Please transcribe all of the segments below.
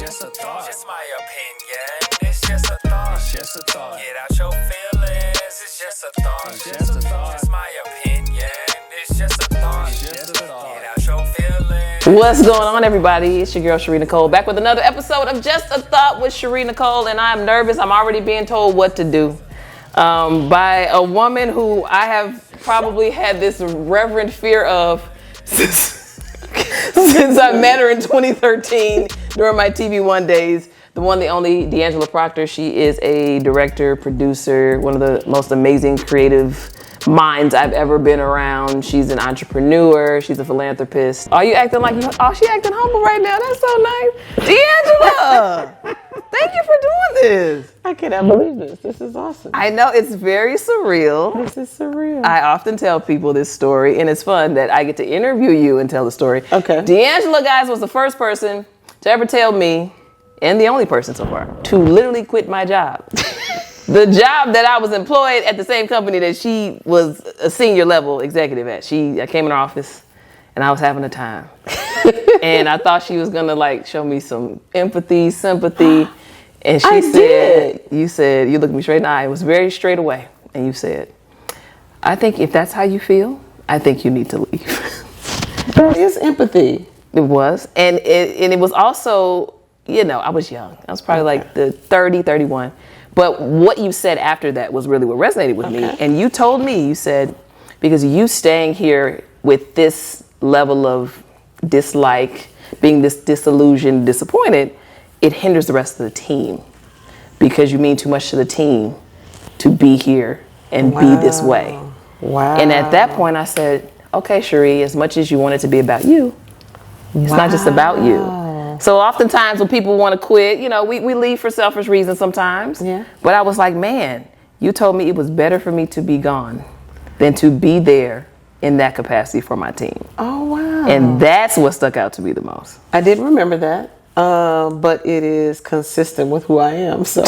just a thought. It's my opinion. It's just a thought. It's just a thought. Get out your feelings. It's just a thought. It's just a thought. It's my opinion. It's just a thought. It's just a thought. Get out your feelings. What's going on, everybody? It's your girl, Sharí Nycole, back with another episode of Just a Thought with Sharí Nycole, and I'm nervous. I'm already being told what to do by a woman who I have probably had this reverent fear of since I met her in 2013 during my TV One days. The one, the only, Proctor. She is a director, producer, one of the most amazing creative minds I've ever been around. She's an entrepreneur. She's a philanthropist. Oh, you acting like you? Oh, she acting humble right now. That's so nice, D'Angela. Thank you for doing this. I cannot believe this. This is awesome. I know, it's very surreal. This is surreal. I often tell people this story, and it's fun that I get to interview you and tell the story. Okay. D'Angela, guys, was the first person to ever tell me, and the only person so far, to literally quit my job. The job that I was employed at the same company that she was a senior level executive at. I came in her office, and I was having a time. And I thought she was gonna show me some empathy, sympathy. And you looked me straight in the eye. It was very straight away. And you said, I think if that's how you feel, I think you need to leave. That is empathy. It was. And it was also, I was young. I was probably like the 30, 31. But what you said after that was really what resonated with me. And you told me, you said, because you staying here with this level of dislike, being this disillusioned, disappointed, it hinders the rest of the team because you mean too much to the team to be here and be this way. Wow. And at that point I said, okay, Sharí, as much as you want it to be about you, it's not just about you. So oftentimes when people want to quit, we leave for selfish reasons sometimes. Yeah. But I was like, man, you told me it was better for me to be gone than to be there in that capacity for my team. Oh, wow. And that's what stuck out to me the most. I didn't remember that. But it is consistent with who I am, so.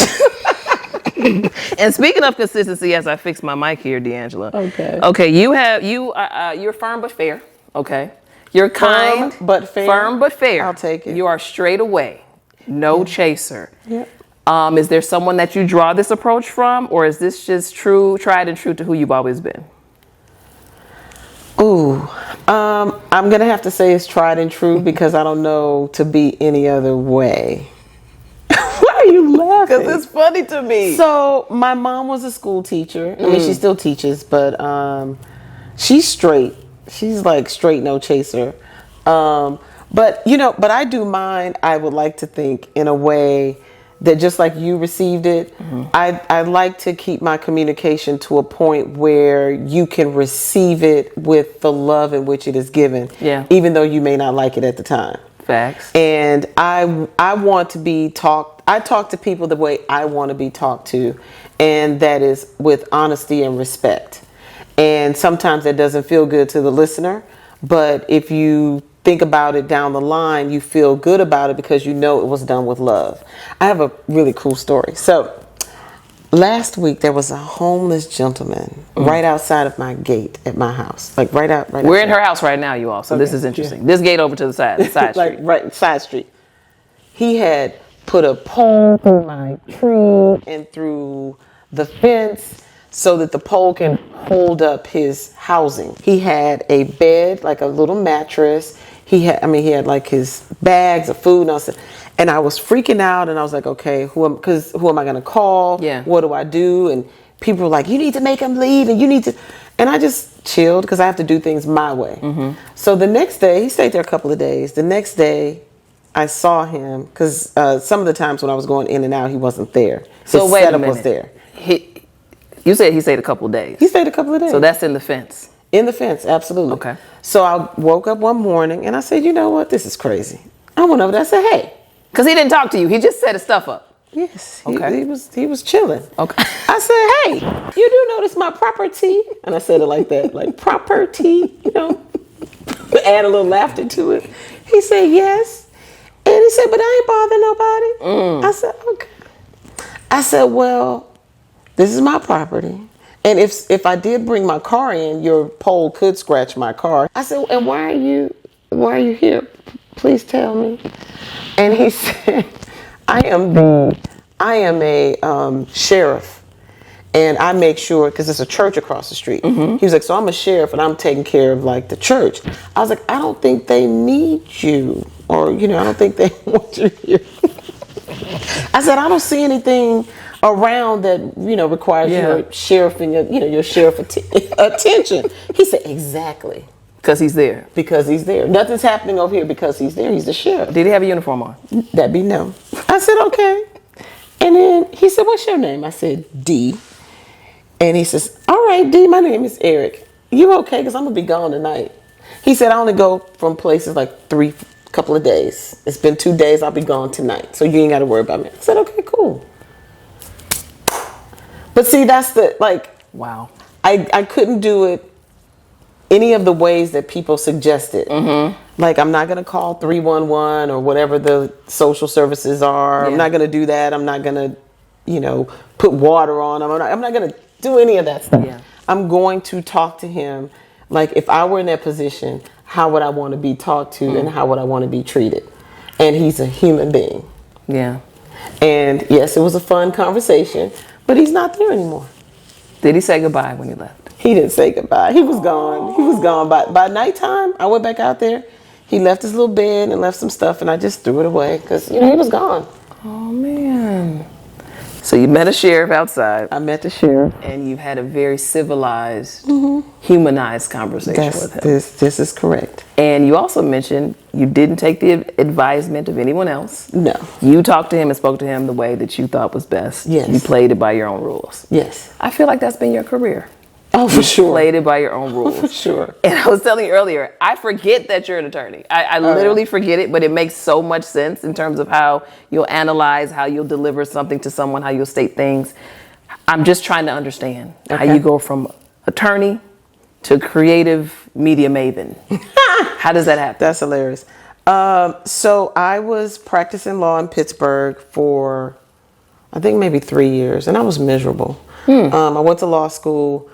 And speaking of consistency, as I fix my mic here, D'Angela. Okay, you're firm but fair, okay? You're kind, but fair. Firm but fair. I'll take it. You are straight away, no chaser. Yep. Is there someone that you draw this approach from, or is this just tried and true to who you've always been? Ooh, I'm going to have to say it's tried and true because I don't know to be any other way. Why are you laughing? Because it's funny to me. So my mom was a school teacher. I mean, she still teaches, but she's straight. She's like straight, no chaser. But I do mine, I would like to think, in a way that just like you received it, I like to keep my communication to a point where you can receive it with the love in which it is given, even though you may not like it at the time. Facts. And I want to be I talk to people the way I want to be talked to, and that is with honesty and respect. And sometimes that doesn't feel good to the listener, but if you think about it down the line, you feel good about it because you know it was done with love. I have a really cool story. So last week there was a homeless gentleman right outside of my gate at my house. Like right outside. We're in her house right now, you all. So this is interesting. Yeah. This gate over to the side street. Like right side street. He had put a pole through my tree and through the fence so that the pole can hold up his housing. He had a bed, like a little mattress. He had like his bags of food and all that. And I was freaking out and I was like, okay, who am I going to call? Yeah. What do I do? And people were like, you need to make him leave and you need to. And I just chilled because I have to do things my way. So the next day, he stayed there a couple of days. The next day, I saw him because some of the times when I was going in and out, he wasn't there. So wait a minute. Was there. You said he stayed a couple of days. He stayed a couple of days. So that's in the fence. In the fence, absolutely. Okay. So I woke up one morning and I said, you know what? This is crazy. I went over there. I said, hey. Because he didn't talk to you. He just set his stuff up. Yes. Okay. He was chilling. Okay. I said, hey, you do notice my property? And I said it like that, like property, add a little laughter to it. He said, yes. And he said, but I ain't bother nobody. I said, okay. I said, well, this is my property. And if I did bring my car in, your pole could scratch my car. I said, and why are you here? Please tell me. And he said, I am a sheriff. And I make sure, because it's a church across the street. He was like, so I'm a sheriff and I'm taking care of like the church. I was like, I don't think they need you. Or, I don't think they want you here. I said, I don't see anything around that, requires your sheriff and your sheriff attention. He said, exactly. Because he's there. Because he's there. Nothing's happening over here because he's there. He's the sheriff. Did he have a uniform on? That'd be no. I said, okay. And then he said, what's your name? I said, D. And he says, all right, D, my name is Eric. You okay? Because I'm going to be gone tonight. He said, I only go from places like couple of days. It's been 2 days. I'll be gone tonight. So you ain't got to worry about me. I said, okay, cool. But see, that's wow. I couldn't do it any of the ways that people suggested. Like, I'm not going to call 311 or whatever the social services are. I'm not going to do that. I'm not going to, put water on him. I'm not going to do any of that stuff. I'm going to talk to him. Like, if I were in that position, how would I want to be talked to and how would I want to be treated? And he's a human being. Yeah. And yes, it was a fun conversation, but he's not there anymore. Did he say goodbye when he left? He didn't say goodbye. He was gone. He was gone. By nighttime, I went back out there. He left his little bed and left some stuff, and I just threw it away because, he was gone. Oh, man. So you met a sheriff outside. I met the sheriff. And you've had a very civilized, humanized conversation with him. This is correct. And you also mentioned you didn't take the advisement of anyone else. No. You talked to him and spoke to him the way that you thought was best. Yes. You played it by your own rules. Yes. I feel like that's been your career. Oh, for sure. Played it by your own rules. For sure. And I was telling you earlier, I forget that you're an attorney. I literally forget it, but it makes so much sense in terms of how you'll analyze, how you'll deliver something to someone, how you'll state things. I'm just trying to understand how you go from attorney to creative media maven. How does that happen? That's hilarious. So I was practicing law in Pittsburgh for, I think, maybe 3 years, and I was miserable. I went to law school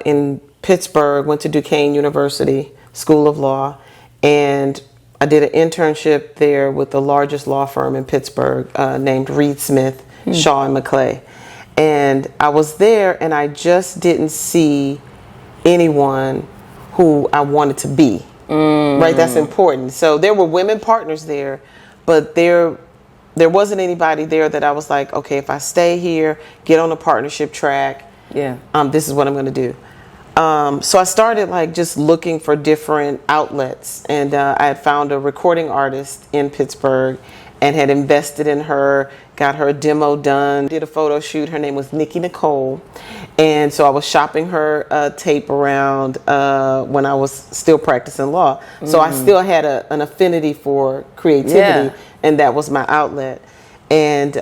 in Pittsburgh, went to Duquesne University School of Law, and I did an internship there with the largest law firm in Pittsburgh named Reed Smith, Shaw and McClay. And I was there and I just didn't see anyone who I wanted to be. Right? That's important. So there were women partners there, but there wasn't anybody there that I was like, okay, if I stay here, get on a partnership track, this is what I'm going to do. So I started just looking for different outlets, and I had found a recording artist in Pittsburgh and had invested in her, got her a demo done, did a photo shoot. Her name was Sharí Nycole. And so I was shopping her tape around when I was still practicing law. So I still had an affinity for creativity, and that was my outlet. And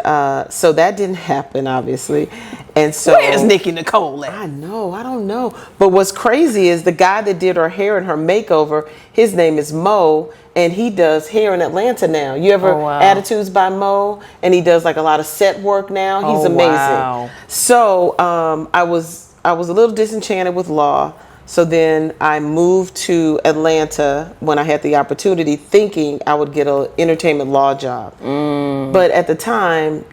so that didn't happen, obviously. And so where's Sharí Nycole at? I know, I don't know. But what's crazy is the guy that did her hair and her makeover, his name is Mo, and he does hair in Atlanta now. You ever Attitudes by Mo? And he does a lot of set work now. He's amazing. Wow. So I was a little disenchanted with law. So then I moved to Atlanta when I had the opportunity, thinking I would get an entertainment law job. But at the time,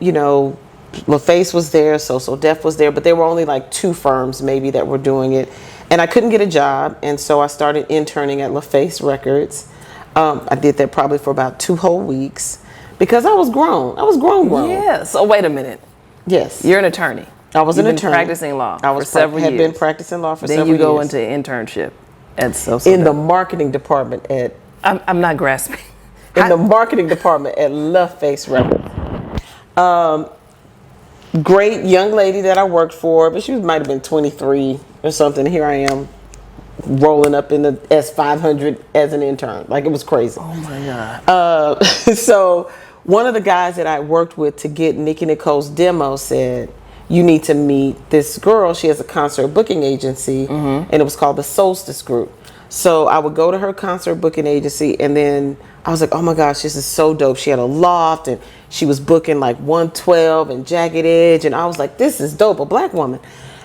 LaFace was there, So Def was there, but there were only 2 firms maybe that were doing it. And I couldn't get a job, and so I started interning at LaFace Records. I did that probably for about 2 whole weeks because I was grown. I was grown. Yeah. So wait a minute. Yes. You're an attorney. I was an attorney. You've been practicing law for several years. Had been practicing law for several years. Then you go into internship at in the marketing department at. I'm not grasping. In the marketing department at LaFace Records. Great young lady that I worked for, but she might have been 23 or something. Here I am, rolling up in the S500 as an intern. It was crazy. Oh my God. So one of the guys that I worked with to get Sharí Nycole's demo said, you need to meet this girl. She has a concert booking agency, and it was called the Solstice Group. So I would go to her concert booking agency, and then I was like, oh my gosh, this is so dope. She had a loft, and she was booking 112 and Jagged Edge, and I was like, this is dope, a black woman.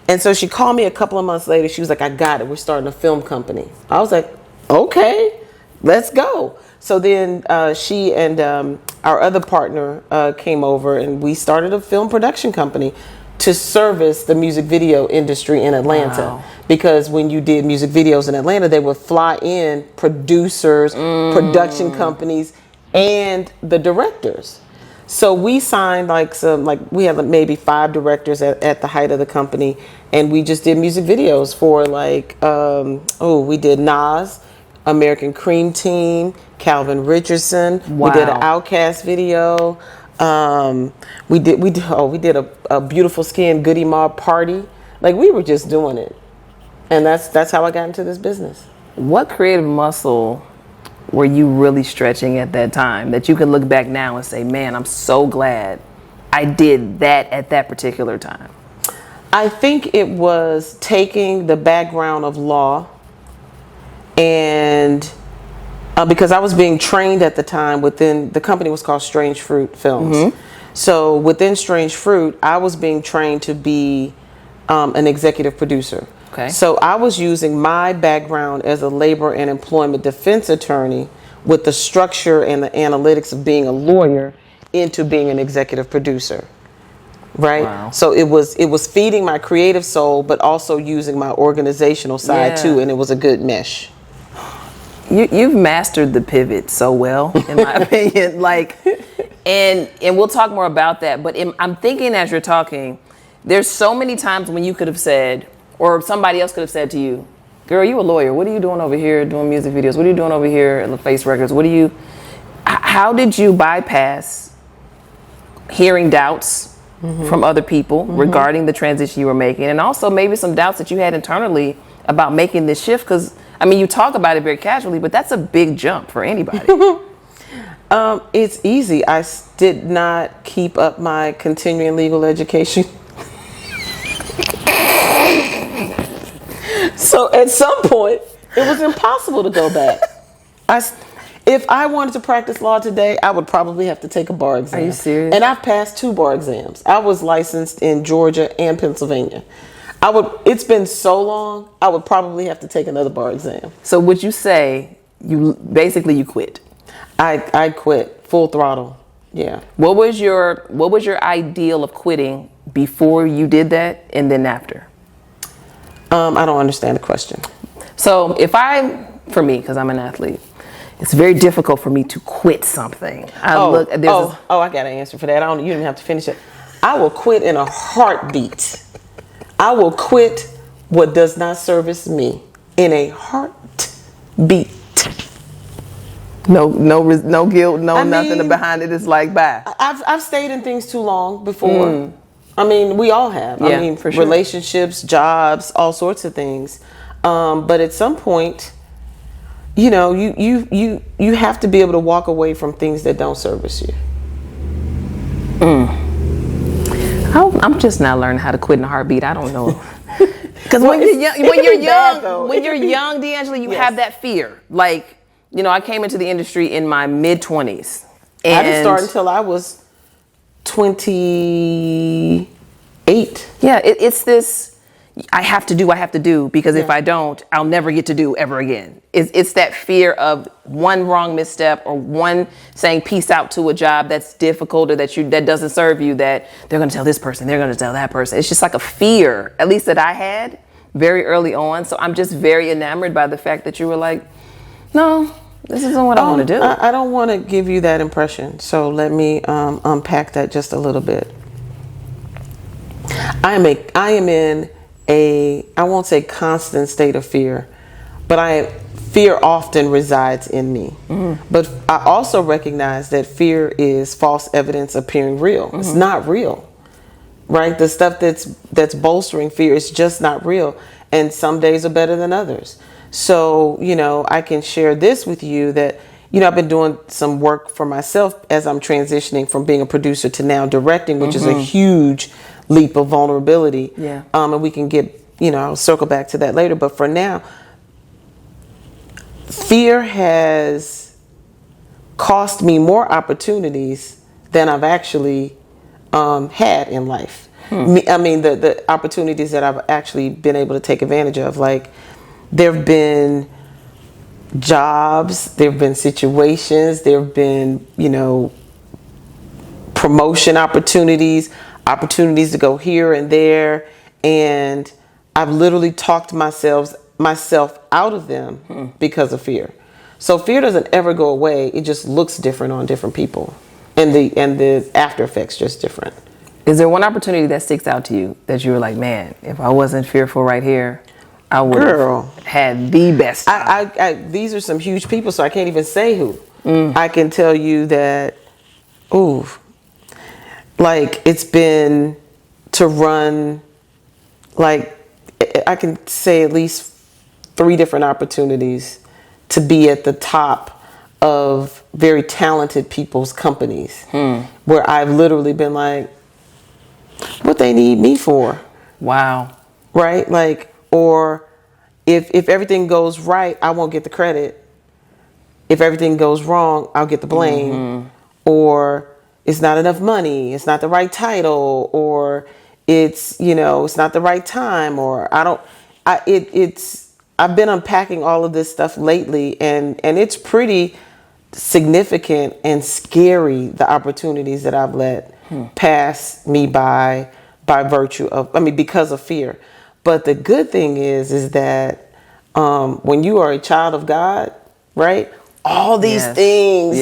And so she called me a couple of months later. She was like, I got it. We're starting a film company. I was like, okay. let's go. So then she and our other partner came over, and we started a film production company to service the music video industry in Atlanta. Wow. Because when you did music videos in Atlanta, they would fly in producers, production companies, and the directors. So we signed we had maybe 5 directors at the height of the company, and we just did music videos for we did Nas, American Cream Team, Calvin Richardson. Wow. We did an Outkast video. We did a Beautiful Skin Goodie Mob party. Like, we were just doing it, and that's how I got into this business. What creative muscle were you really stretching at that time that you can look back now and say, man, I'm so glad I did that at that particular time? I think it was taking the background of law, and because I was being trained at the time within the company was called Strange Fruit Films. So within Strange Fruit, I was being trained to be an executive producer. Okay. So I was using my background as a labor and employment defense attorney with the structure and the analytics of being a lawyer into being an executive producer. Right? Wow. So it was feeding my creative soul, but also using my organizational side too, and it was a good mesh. You've mastered the pivot so well, in my opinion. And we'll talk more about that. But I'm thinking as you're talking, there's so many times when you could have said, or somebody else could have said to you, girl, you a lawyer. What are you doing over here doing music videos? What are you doing over here at LaFace Records? How did you bypass hearing doubts from other people regarding the transition you were making, and also maybe some doubts that you had internally about making this shift? Because, I mean, you talk about it very casually, but that's a big jump for anybody. It's easy. I did not keep up my continuing legal education. So at some point, it was impossible to go back. If I wanted to practice law today, I would probably have to take a bar exam. Are you serious? And I've passed 2 bar exams. I was licensed in Georgia and Pennsylvania. It's been so long, I would probably have to take another bar exam. So would you say you quit? I quit full throttle. Yeah. What was your ideal of quitting before you did that and then after? I don't understand the question. So for me, because I'm an athlete, it's very difficult for me to quit something. I got an answer for that. You don't even have to finish it. I will quit in a heartbeat. I will quit what does not service me in a heartbeat. No guilt, nothing behind it. It's like, bye. I've stayed in things too long before. I mean, we all have. Yeah, I mean, for sure. Relationships, jobs, all sorts of things. But at some point, you have to be able to walk away from things that don't service you. I'm just now learning how to quit in a heartbeat. I don't know. Because when you're young, D'Angelo, you have that fear. Like, I came into the industry in my mid-20s. I didn't start until I was 28. Yeah, it's this, I have to do, because if I don't, I'll never get to do ever again. It's that fear of one wrong misstep or one saying peace out to a job that's difficult or that doesn't serve you, that they're going to tell this person, they're going to tell that person. It's just like a fear, at least that I had very early on. So I'm just very enamored by the fact that you were like, no, this isn't what I want to do. I don't want to give you that impression. So let me unpack that just a little bit. I am in I won't say constant state of fear, but fear often resides in me. But I also recognize that fear is false evidence appearing real. It's not real, right? The stuff that's bolstering fear is just not real. And some days are better than others. So, I can share this with you that, I've been doing some work for myself as I'm transitioning from being a producer to now directing, which is a huge leap of vulnerability. Yeah. And we can I'll circle back to that later. But for now, fear has cost me more opportunities than I've actually had in life. The opportunities that I've actually been able to take advantage of. Like, there have been jobs, there have been situations, there have been, promotion opportunities to go here and there. And I've literally talked myself out of them because of fear. So fear doesn't ever go away. It just looks different on different people. And the after effects just different. Is there one opportunity that sticks out to you that you were like, man, if I wasn't fearful right here, I would have had the best time? These are some huge people, so I can't even say who. I can tell you that, it's been to run, I can say at least 3 different opportunities to be at the top of very talented people's companies, where I've literally been like, what they need me for? Wow. Right? Or if everything goes right, I won't get the credit. If everything goes wrong, I'll get the blame. Or it's not enough money, it's not the right title, or it's not the right time, or I've been unpacking all of this stuff lately, and it's pretty significant and scary, the opportunities that I've let pass me by virtue of, because of fear. But the good thing is that when you are a child of God, right, all these things,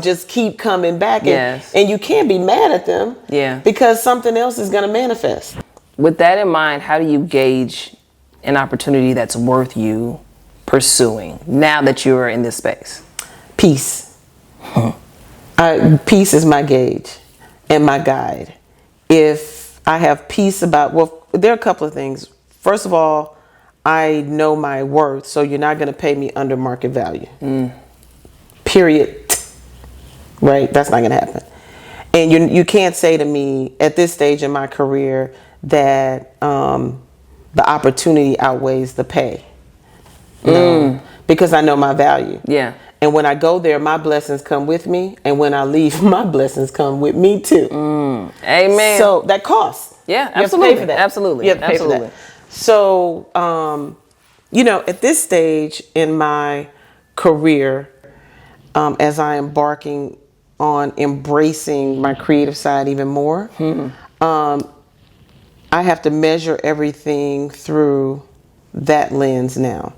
just keep coming back, and you can't be mad at them, because something else is going to manifest. With that in mind, how do you gauge an opportunity that's worth you pursuing now that you're in this space? Peace. Peace is my gauge and my guide. If I have peace there are a couple of things. First of all, I know my worth, so you're not going to pay me under market value. Period. Right? That's not going to happen. And you can't say to me at this stage in my career that the opportunity outweighs the pay. No, because I know my value. Yeah. And when I go there, my blessings come with me. And when I leave, my blessings come with me too. Amen. So that costs. Yeah, absolutely. You have to pay for that. Absolutely. You have to pay for that. So, at this stage in my career, as I am embarking on embracing my creative side even more, I have to measure everything through that lens now.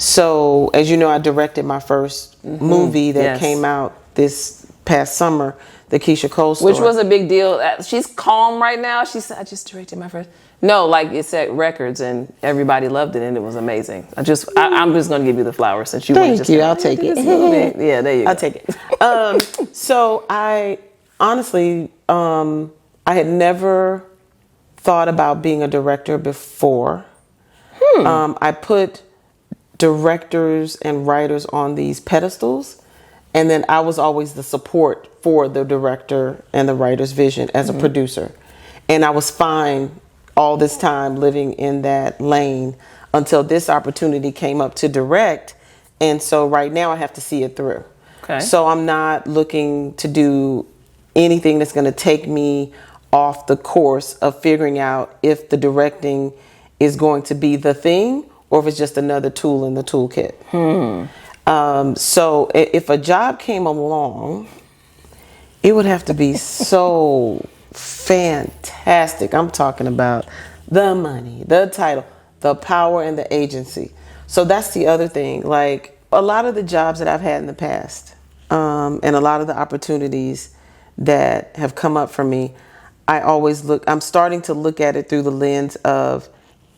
So, as you know, I directed my first movie that came out this past summer, the Keisha Cole story. Which was a big deal. She's calm right now. She said, I just directed my first. No, it set records and everybody loved it and it was amazing. I'm just going to give you the flowers since you want to just. Thank you. I'll take it. Yeah, there you go. I'll take it. So I honestly, I had never thought about being a director before. I put directors and writers on these pedestals, and then I was always the support for the director and the writer's vision as a producer. And I was fine all this time living in that lane until this opportunity came up to direct. And so right now I have to see it through. Okay. So I'm not looking to do anything that's going to take me off the course of figuring out if the directing is going to be the thing or if it's just another tool in the toolkit. So if a job came along, it would have to be so fantastic. I'm talking about the money, the title, the power, and the agency. So that's the other thing. A lot of the jobs that I've had in the past, and a lot of the opportunities that have come up for me, I'm starting to look at it through the lens of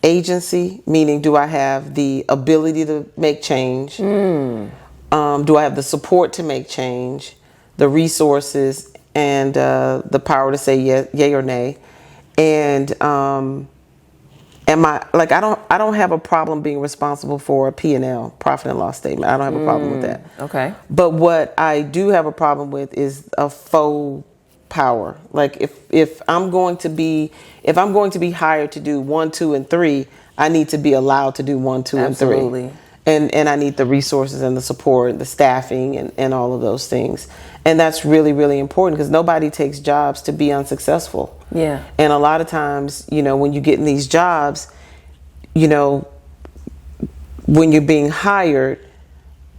agency, meaning do I have the ability to make change? Do I have the support to make change, the resources, and the power to say yay or nay? And am I I don't have a problem being responsible for a P&L, profit and loss statement. I don't have a problem with that. Okay. But what I do have a problem with is a faux power. If I'm going to be hired to do 1, 2, and 3, I need to be allowed to do 1, 2, Absolutely. and 3. And I need the resources and the support, the staffing, and all of those things. And that's really, really important because nobody takes jobs to be unsuccessful. Yeah. And a lot of times, when you get in these jobs, when you're being hired,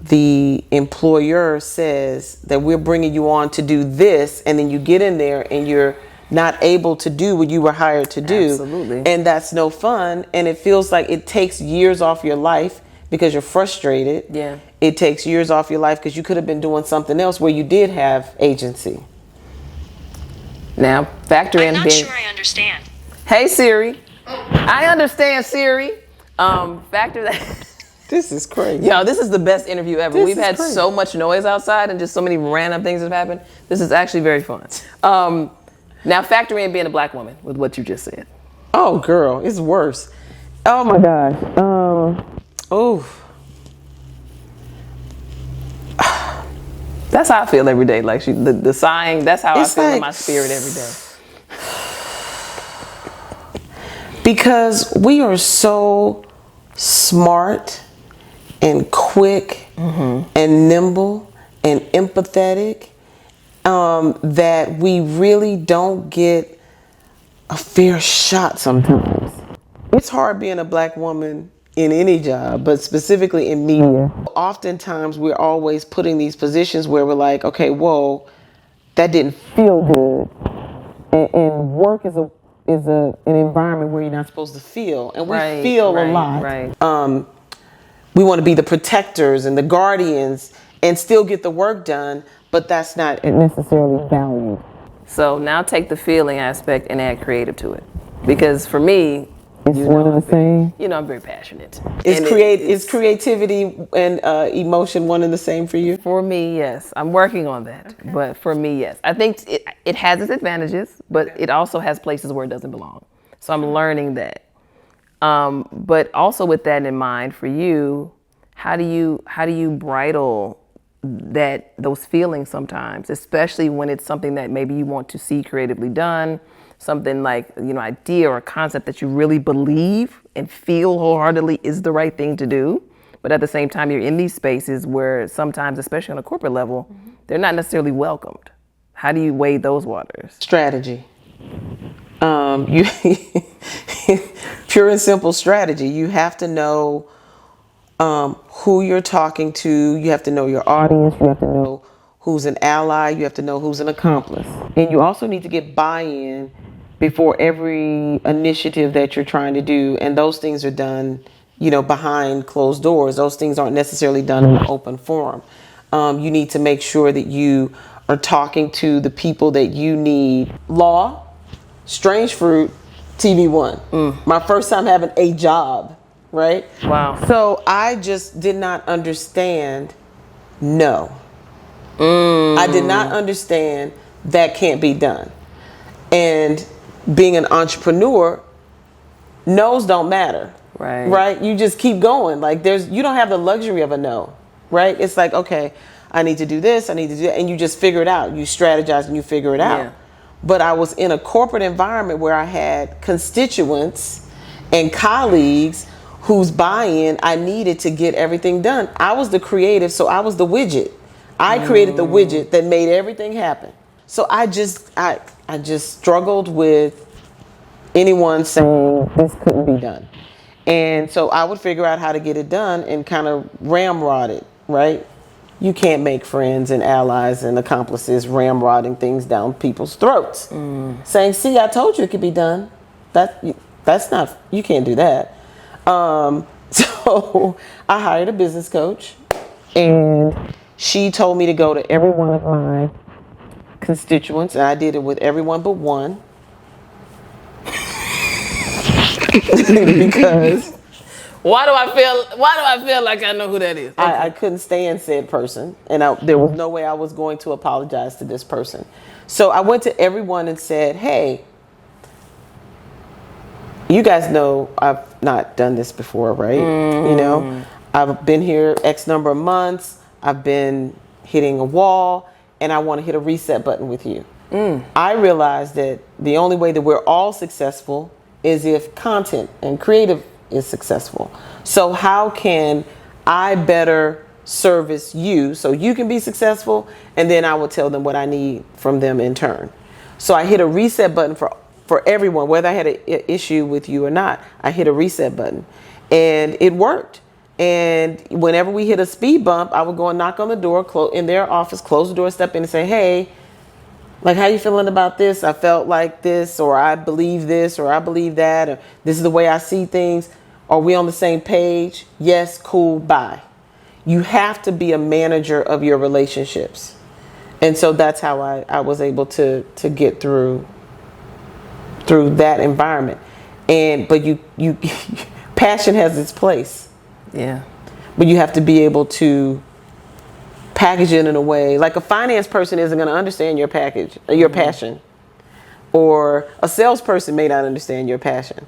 the employer says that we're bringing you on to do this, and then you get in there and you're not able to do what you were hired to do. Absolutely. And that's no fun. And it feels like it takes years off your life because you're frustrated. Yeah. It takes years off your life because you could have been doing something else where you did have agency. Now, factor in I'm not being. sure I understand. Hey Siri. I understand Siri. Factor that. This is crazy. Yo, this is the best interview ever. This We've is had crazy. so much noise outside and just so many random things have happened. This is actually very fun. Now factor in being a black woman with what you just said. Oh, girl, it's worse. Oh my gosh. That's how I feel every day. Like the sighing, that's how It's I feel in like- my spirit every day. Because we are so smart and quick and nimble and empathetic that we really don't get a fair shot sometimes. It's hard being a black woman in any job, but specifically in media. Oftentimes we're always put in these positions where we're like, okay, whoa, that didn't feel good. And work is an environment where you're not supposed to feel, and we feel a lot. Right. We want to be the protectors and the guardians and still get the work done, but that's not necessarily valued. So now take the feeling aspect and add creative to it. Because for me, It's one and the same. you know, I'm very passionate. Is And is creativity and emotion one and the same for you? For me, yes. I'm working on that. Okay. But for me, yes. I think it has its advantages, but it also has places where it doesn't belong. So I'm learning that. But also with that in mind, for you, how do you bridle those feelings sometimes, especially when it's something that maybe you want to see creatively done, something like, you know, idea or a concept that you really believe and feel wholeheartedly is the right thing to do. But at the same time, you're in these spaces where sometimes, especially on a corporate level, they're not necessarily welcomed. How do you weigh those waters? Strategy. You pure and simple strategy. You have to know who you're talking to. You have to know your audience. You have to know who's an ally. You have to know who's an accomplice. And you also need to get buy-in before every initiative that you're trying to do. And those things are done, you know, behind closed doors. Those things aren't necessarily done in an open forum. You need to make sure that you are talking to the people that you need. Law, Strange Fruit, TV One. My first time having a job, right? Wow. So I just did not understand no. I did not understand that can't be done. And being an entrepreneur, no's don't matter. Right. Right? You just keep going. Like you don't have the luxury of a no. Right? It's like, okay, I need to do this, I need to do that, and you just figure it out. You strategize and you figure it out. Yeah. But I was in a corporate environment where I had constituents and colleagues whose buy-in I needed to get everything done. I was the creative, so I was the widget. I created the widget that made everything happen. So I just struggled with anyone saying this couldn't be done. And so I would figure out how to get it done and kind of ramrod it, right? You can't make friends and allies and accomplices ramrodding things down people's throats. Saying, see, I told you it could be done. That's not, you can't do that. So I hired a business coach, and she told me to go to every one of my constituents, and I did it with everyone but one. Because Why do I feel like I know who that is? I couldn't stand said person, and there was no way I was going to apologize to this person. So I went to everyone and said, hey, you guys know I've not done this before, right? You know, I've been here X number of months. I've been hitting a wall, and I want to hit a reset button with you. I realized that the only way that we're all successful is if content and creative is successful. So how can I better service you so you can be successful, and then I will tell them what I need from them in turn. So I hit a reset button for everyone, whether I had an issue with you or not. I hit a reset button, and it worked. And whenever we hit a speed bump, I would go and knock on the door, in their office, close the door, step in and say, hey, like, how you feeling about this? I felt like this, or I believe this, or I believe that, or this is the way I see things. Are we on the same page? Yes, cool, bye. You have to be a manager of your relationships. And so that's how I was able to get through that environment. But you passion has its place. Yeah. But you have to be able to package it in a way, like a finance person isn't going to understand your passion, or a salesperson may not understand your passion.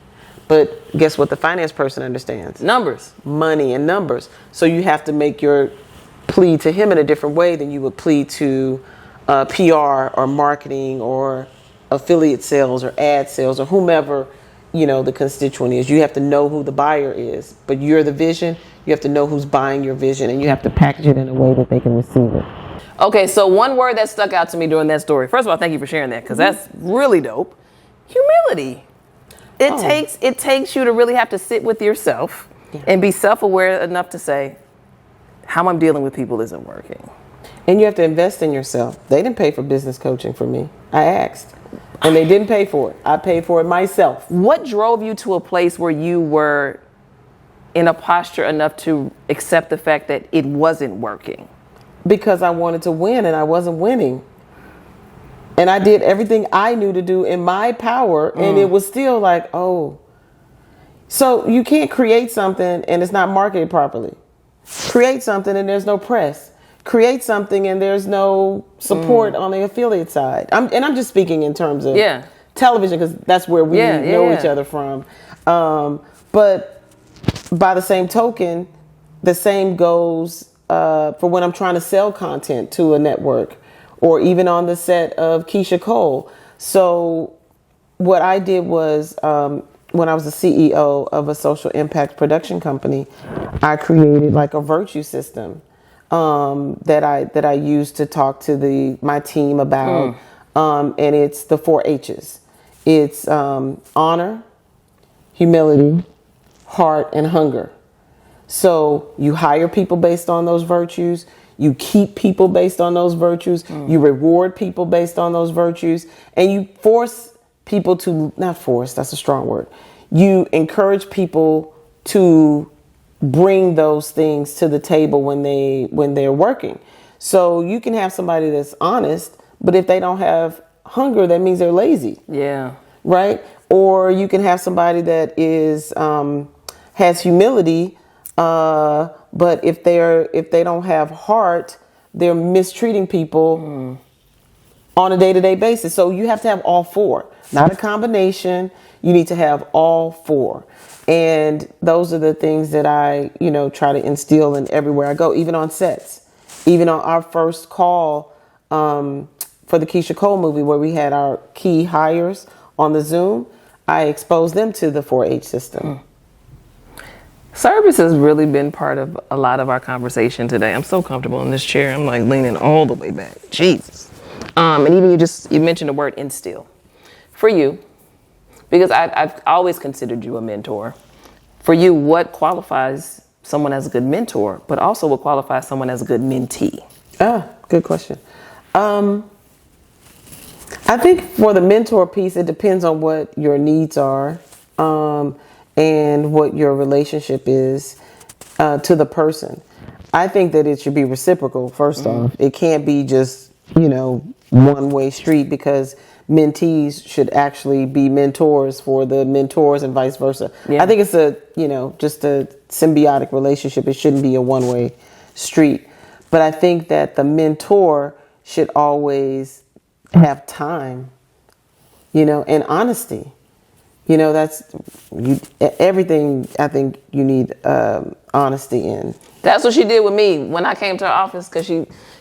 But guess what the finance person understands? Numbers. Money and numbers. So you have to make your plea to him in a different way than you would plead to PR or marketing or affiliate sales or ad sales or whomever, the constituent is. You have to know who the buyer is, but you're the vision. You have to know who's buying your vision, and you have to package it in a way that they can receive it. Okay, so one word that stuck out to me during that story. First of all, thank you for sharing that, because that's really dope. Humility. It takes you to really have to sit with yourself and be self-aware enough to say, how I'm dealing with people isn't working. And you have to invest in yourself. They didn't pay for business coaching for me. I asked. And they didn't pay for it. I paid for it myself. What drove you to a place where you were in a posture enough to accept the fact that it wasn't working? Because I wanted to win and I wasn't winning. And I did everything I knew to do in my power, and it was still like, oh. So you can't create something and it's not marketed properly. Create something and there's no press. Create something and there's no support on the affiliate side. I'm just speaking in terms of television, because that's where we know each other from. But by the same token, the same goes for when I'm trying to sell content to a network, or even on the set of Sharí Nycole. So what I did was, when I was the CEO of a social impact production company, I created like a virtue system that I used to talk to my team about, and it's the 4 H's. It's honor, humility, heart, and hunger. So you hire people based on those virtues. You keep people based on those virtues. You reward people based on those virtues, and you force people to, not force, that's a strong word. You encourage people to bring those things to the table when they're working. So you can have somebody that's honest, but if they don't have hunger, that means they're lazy. Yeah. Right? Or you can have somebody that has humility, but if they don't have heart, they're mistreating people on a day-to-day basis. So you have to have all 4, not a combination. You need to have all 4. And those are the things that I, try to instill in everywhere I go, even on sets. Even on our first call for the Sharí Nycole movie, where we had our key hires on the Zoom, I exposed them to the 4H system. Service has really been part of a lot of our conversation today. I'm so comfortable in this chair. I'm like leaning all the way back. Jesus. And even you mentioned the word instill. For you, because I've always considered you a mentor. For you, what qualifies someone as a good mentor, but also what qualifies someone as a good mentee? Good question. I think for the mentor piece, it depends on what your needs are, and what your relationship is to the person. I think that it should be reciprocal, first off. It can't be just, one-way street, because mentees should actually be mentors for the mentors and vice versa. Yeah. I think it's just a symbiotic relationship. It shouldn't be a one-way street. But I think that the mentor should always have time, and honesty. Everything I think you need honesty in. That's what she did with me when I came to her office, because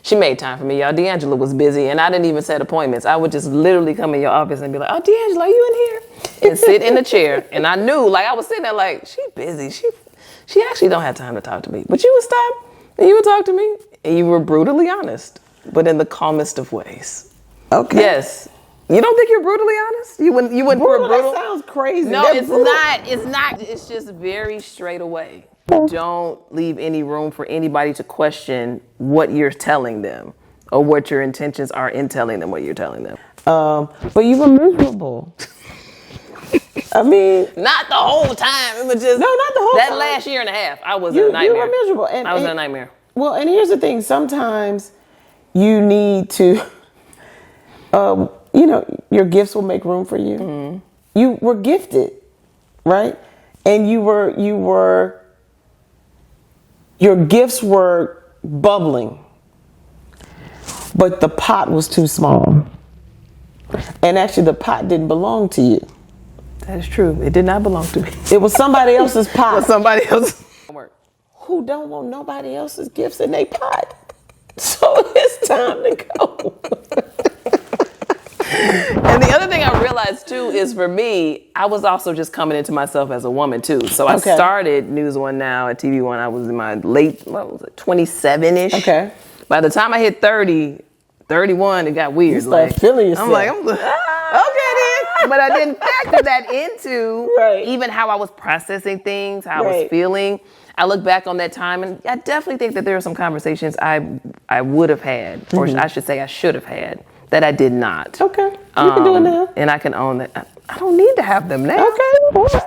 she made time for me, y'all. D'Angela was busy, and I didn't even set appointments. I would just literally come in your office and be like, oh, D'Angela, are you in here? And sit in the chair. And I knew, I was sitting there like, she busy. She actually don't have time to talk to me. But you would stop, and you would talk to me, and you were brutally honest, but in the calmest of ways. Okay. Yes. You don't think you're brutally honest? You wouldn't brutal? That sounds crazy. No, it's not. It's not. It's just very straight away. don't leave any room for anybody to question what you're telling them or what your intentions are in telling them what you're telling them. But you were miserable. I mean, not the whole time. It was just no, not the whole that time. last year and a half. I was in a nightmare. You were miserable. I was in a nightmare. Well, and here's the thing. Sometimes you need to, your gifts will make room for you. Mm-hmm. You were gifted, right? And your gifts were bubbling, but the pot was too small. And actually the pot didn't belong to you. That is true. It did not belong to me. It was somebody else's pot. It was somebody else's work. Who don't want nobody else's gifts in their pot? So it's time to go. And the other thing I realized too is for me, I was also just coming into myself as a woman too. So I started News One Now at TV One. I was in my late, 27-ish. Okay. By the time I hit 30, 31, it got weird. You start feeling yourself. I'm like, okay then. But I didn't factor that into even how I was processing things, how I was feeling. I look back on that time and I definitely think that there are some conversations I would have had, or I should say I should have had, that I did not. Okay, you can do it now. And I can own that. I don't need to have them now. Okay, all right.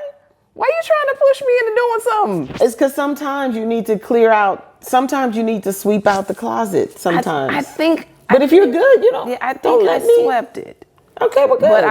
Why are you trying to push me into doing something? It's because sometimes you need to clear out, sometimes you need to sweep out the closet sometimes. I think. But if you're good, I think I swept it. Okay, well, good. But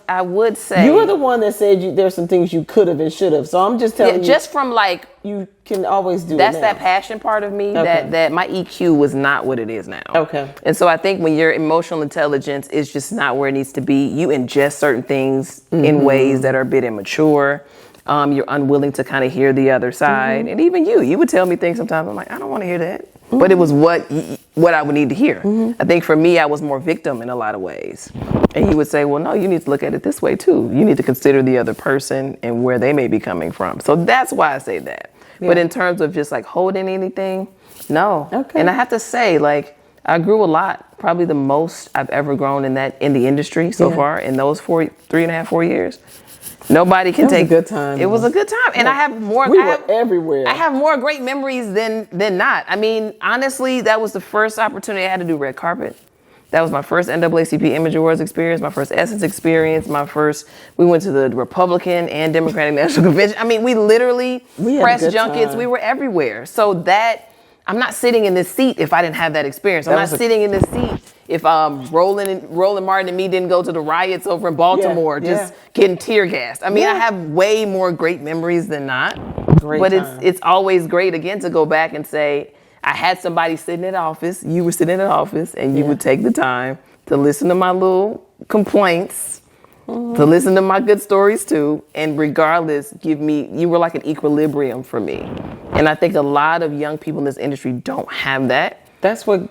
I would say you were the one that said there's some things you could have and should have. So I'm just telling you. Just from like you can always do. That's it now. that passion part of me that my EQ was not what it is now. Okay. And so I think when your emotional intelligence is just not where it needs to be, you ingest certain things in ways that are a bit immature. You're unwilling to kind of hear the other side, and even you would tell me things sometimes. I'm like, I don't want to hear that. But it was what I would need to hear. I think for me, I was more victim in a lot of ways. And he would say, well, no, you need to look at it this way too. You need to consider the other person and where they may be coming from. So that's why I say that. Yeah. But in terms of just like holding anything, no. Okay. And I have to say, like, I grew a lot, probably the most I've ever grown in the industry so far in those 3.5, 4 years. Nobody can take. It was a good time. It was a good time, and I have more. We were everywhere. I have more great memories than not. I mean, honestly, that was the first opportunity I had to do red carpet. That was my first NAACP Image Awards experience, my first Essence experience, we went to the Republican and Democratic National Convention. I mean, we literally press junkets. Time. We were everywhere. So I'm not sitting in this seat if I didn't have that experience. I'm not sitting in this seat if Roland Martin and me didn't go to the riots over in Baltimore, just getting tear gassed. I mean, I have way more great memories than not. It's always great, again, to go back and say, I had somebody sitting in the office, you were sitting in the office, and you would take the time to listen to my little complaints, to listen to my good stories too, and regardless, you were like an equilibrium for me. And I think a lot of young people in this industry don't have that. That's what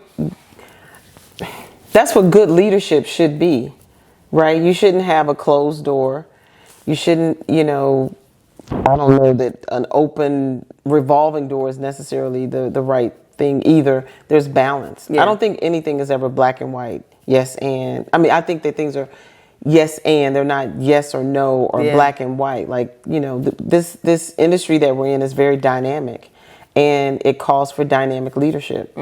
good leadership should be, right? You shouldn't have a closed door. You shouldn't, I don't know that an open revolving door is necessarily the right thing either. There's balance. Yeah. I don't think anything is ever black and white, yes and. I mean, I think that things are yes and, they're not yes or no or black and white. Like, this industry that we're in is very dynamic, and it calls for dynamic leadership.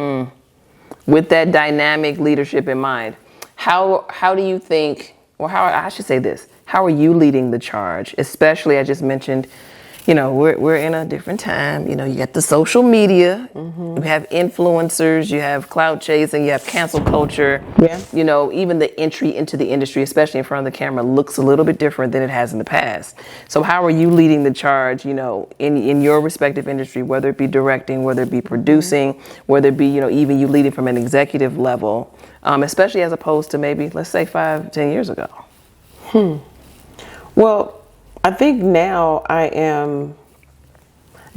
With that dynamic leadership in mind, how do you think, or how I should say this, how are you leading the charge? Especially, I just mentioned, we're in a different time. You got the social media, you have influencers, you have clout chasing, you have cancel culture. Yeah. Even the entry into the industry, especially in front of the camera, looks a little bit different than it has in the past. So how are you leading the charge, in your respective industry, whether it be directing, whether it be producing, whether it be, even you leading from an executive level, especially as opposed to maybe, let's say 5-10 years ago? Well, I think now I am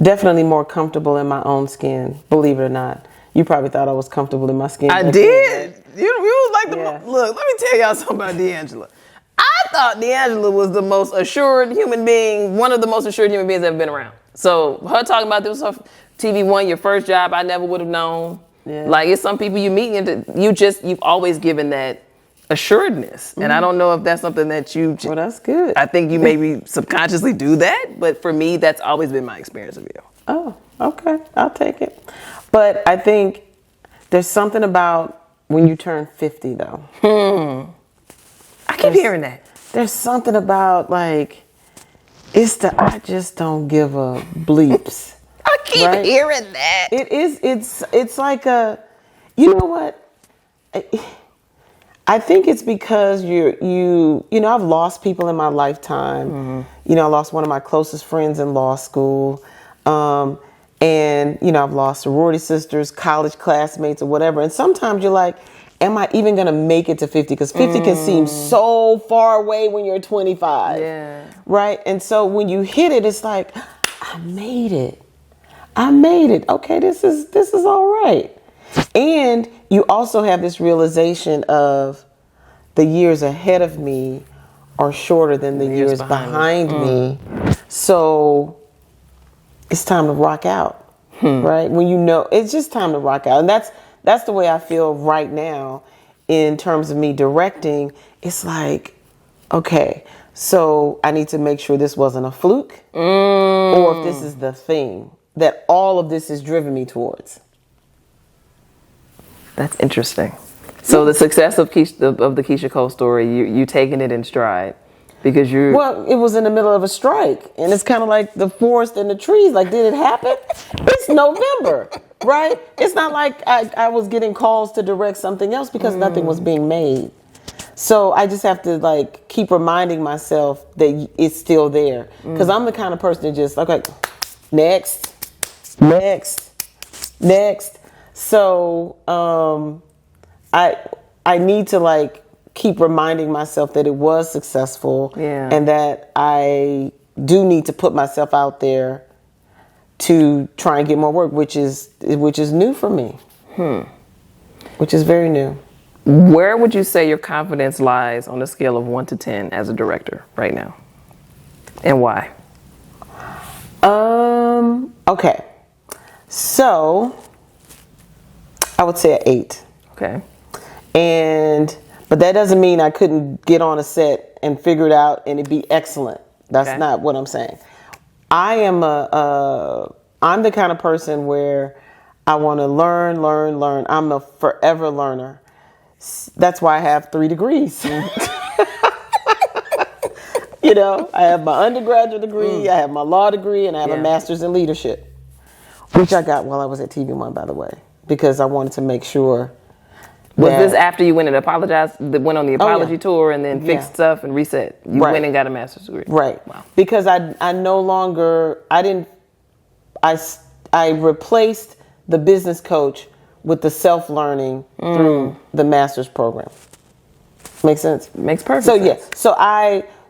definitely more comfortable in my own skin, believe it or not. You probably thought I was comfortable in my skin. I did. You was like look, let me tell y'all something about D'Angela. I thought D'Angela was the most assured human being, one of the most assured human beings that have been around. So her talking about this was her TV One, your first job, I never would have known. Yeah. Like, it's some people you meet and you've always given that assuredness. And I don't know if that's something that you... Well, that's good. I think you maybe subconsciously do that, but for me, that's always been my experience of you. Oh, okay. I'll take it. But I think there's something about when you turn 50, though. I keep hearing that. There's something about, like, it's the I just don't give a bleeps. I keep Right? hearing that. It is, it's like a, you know what? I think it's because you know, I've lost people in my lifetime. You know, I lost one of my closest friends in law school. And, you know, I've lost sorority sisters, college classmates, or whatever. And sometimes you're like, am I even going to make it to 50? Because 50 can seem so far away when you're 25. Yeah. Right? And so when you hit it, it's like, I made it. I made it. Okay, this is all right. And you also have this realization of the years ahead of me are shorter than the years behind me. So it's time to rock out, right? When you know, it's just time to rock out. And that's the way I feel right now in terms of me directing. It's like, okay, so I need to make sure this wasn't a fluke or if this is the thing that all of this has driven me towards. That's interesting. So the success of the Keisha Cole story, you taking it in stride because you. Well, it was in the middle of a strike, and it's kind of like the forest and the trees. Like, did it happen? It's November, right? It's not like I was getting calls to direct something else because nothing was being made. So I just have to like keep reminding myself that it's still there because I'm the kind of person that just okay, next. So I need to like keep reminding myself that it was successful and that I do need to put myself out there to try and get more work, which is new for me. Which is very new. Where would you say your confidence lies on a scale of 1 to 10 as a director right now? And why? Okay. So I would say an 8. Okay. But that doesn't mean I couldn't get on a set and figure it out and it'd be excellent. That's not what I'm saying. I'm the kind of person where I want to learn. I'm a forever learner. That's why I have 3 degrees. You know, I have my undergraduate degree, I have my law degree, and I have a master's in leadership, which I got while I was at TV One, by the way, because I wanted to make sure. Was this after you went and apologized, went on the apology tour and then fixed stuff and reset? You went and got a master's degree. Right. Wow. Because I no longer, I replaced the business coach with the self-learning through the master's program. Makes sense? Makes perfect sense.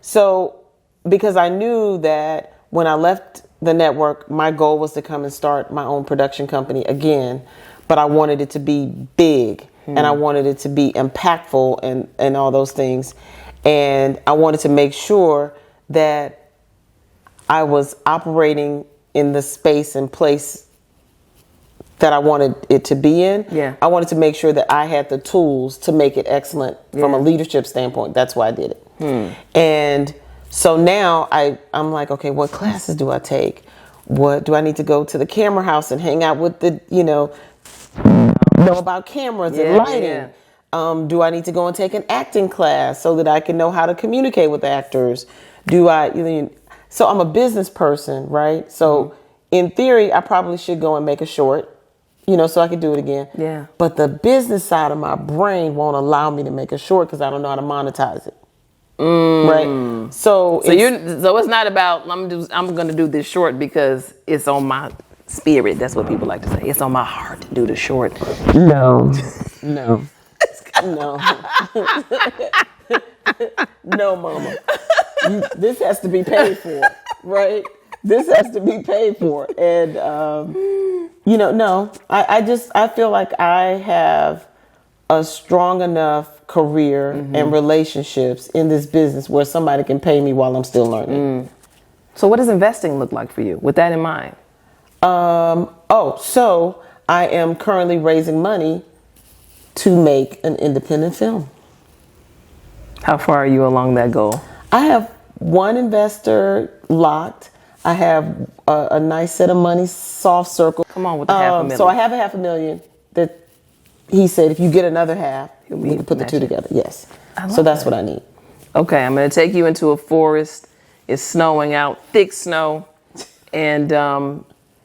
So because I knew that when I left the network, my goal was to come and start my own production company again, but I wanted it to be big and I wanted it to be impactful and all those things. And I wanted to make sure that I was operating in the space and place that I wanted it to be in. Yeah. I wanted to make sure that I had the tools to make it excellent from a leadership standpoint. That's why I did it. And so now I'm like, okay, what classes do I take? What do I need to go to the camera house and hang out with the, know about cameras and lighting? Do I need to go and take an acting class so that I can know how to communicate with actors? So I'm a business person, right? So in theory, I probably should go and make a short, so I could do it again. Yeah. But the business side of my brain won't allow me to make a short because I don't know how to monetize it. Right. So it's not about I'm going to do this short because it's on my spirit. That's what people like to say. It's on my heart to do the short. No. No, mama. This has to be paid for, right? This has to be paid for. And, no, I feel like I have a strong enough career and relationships in this business where somebody can pay me while I'm still learning. So what does investing look like for you with that in mind? So I am currently raising money to make an independent film. How far are you along that goal? I have one investor locked. I have a nice set of money, soft circle. Come on with the $500,000. So I have a $500,000 that he said if you get another half, we can put the two together. Yes. So that's what I need. Okay, I'm going to take you into a forest. It's snowing out, thick snow. And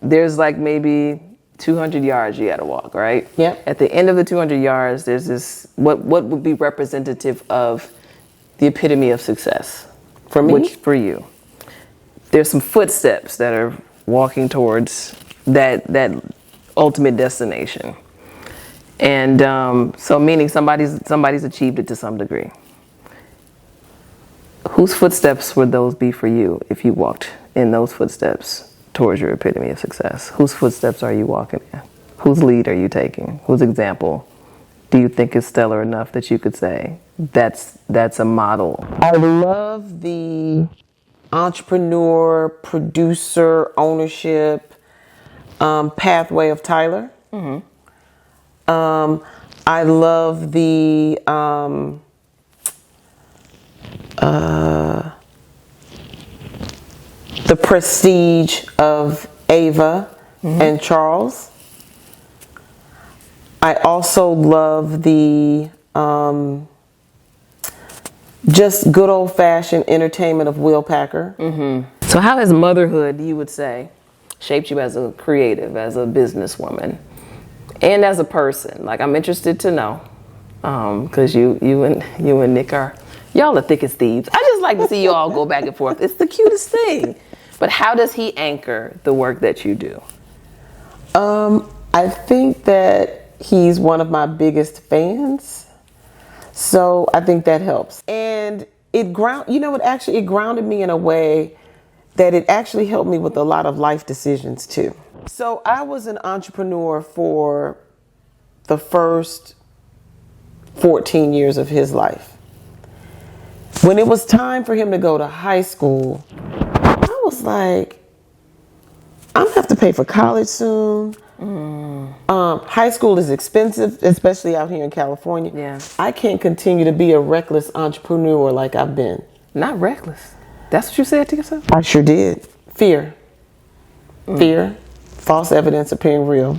there's like maybe 200 yards you got to walk, right? Yep. At the end of the 200 yards, there's this, what would be representative of the epitome of success? For me? For you. There's some footsteps that are walking towards that ultimate destination. And so meaning somebody's achieved it to some degree. Whose footsteps would those be for you if you walked in those footsteps towards your epitome of success? Whose footsteps are you walking in? Whose lead are you taking? Whose example do you think is stellar enough that you could say that's a model? I love the entrepreneur, producer, ownership pathway of Tyler. Mm-hmm. I love the prestige of Ava and Charles. I also love the just good old-fashioned entertainment of Will Packer. Mm-hmm. So how has motherhood, you would say, shaped you as a creative, as a businesswoman, and as a person? Like, I'm interested to know, because you and Nick y'all are thick as thieves. I just like to see you all go back and forth. It's the cutest thing. But how does he anchor the work that you do? I think that he's one of my biggest fans. So I think that helps. And it grounded me in a way that it actually helped me with a lot of life decisions too. So I was an entrepreneur for the first 14 years of his life. When it was time for him to go to high school, I was like, I'm gonna have to pay for college soon. High school is expensive, especially out here in California. Yeah. I can't continue to be a reckless entrepreneur like I've been. Not reckless. That's what you said to yourself? I sure did. Fear. Fear. False evidence appearing real.